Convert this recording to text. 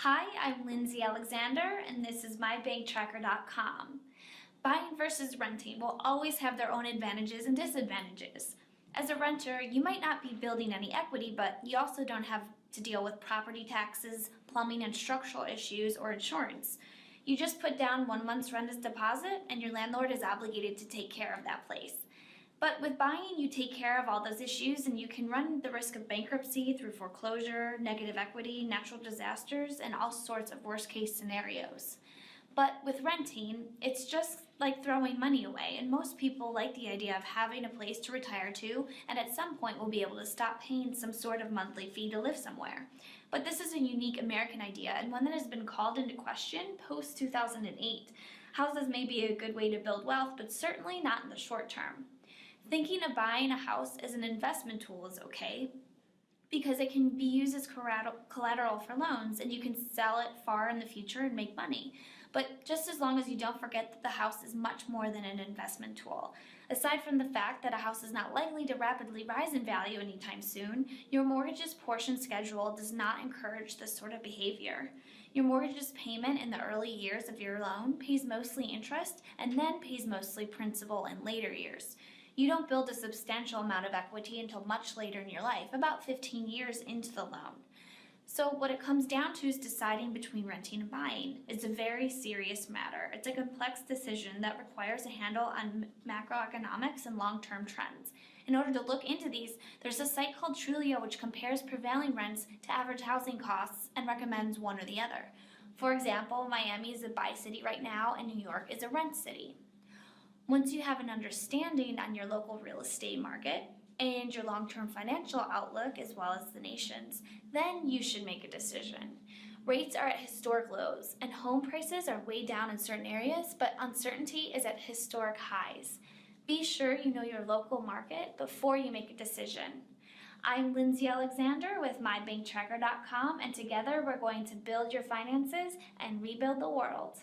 Hi, I'm Lindsay Alexander, and this is mybanktracker.com. Buying versus renting will always have their own advantages and disadvantages. As a renter, you might not be building any equity, but you also don't have to deal with property taxes, plumbing and structural issues, or insurance. You just put down 1 month's rent as deposit, and your landlord is obligated to take care of that place. But with buying, you take care of all those issues and you can run the risk of bankruptcy through foreclosure, negative equity, natural disasters, and all sorts of worst-case scenarios. But with renting, it's just like throwing money away, and most people like the idea of having a place to retire to, and at some point will be able to stop paying some sort of monthly fee to live somewhere. But this is a unique American idea, and one that has been called into question post-2008. Houses may be a good way to build wealth, but certainly not in the short term. Thinking of buying a house as an investment tool is okay, because it can be used as collateral for loans and you can sell it far in the future and make money. But just as long as you don't forget that the house is much more than an investment tool. Aside from the fact that a house is not likely to rapidly rise in value anytime soon, your mortgage's portion schedule does not encourage this sort of behavior. Your mortgage's payment in the early years of your loan pays mostly interest and then pays mostly principal in later years. You don't build a substantial amount of equity until much later in your life, about 15 years into the loan. So what it comes down to is deciding between renting and buying. It's a very serious matter. It's a complex decision that requires a handle on macroeconomics and long-term trends. In order to look into these, there's a site called Trulio which compares prevailing rents to average housing costs and recommends one or the other. For example, Miami is a buy city right now and New York is a rent city. Once you have an understanding on your local real estate market and your long-term financial outlook as well as the nation's, then you should make a decision. Rates are at historic lows and home prices are way down in certain areas, but uncertainty is at historic highs. Be sure you know your local market before you make a decision. I'm Lindsay Alexander with mybanktracker.com, and together we're going to build your finances and rebuild the world.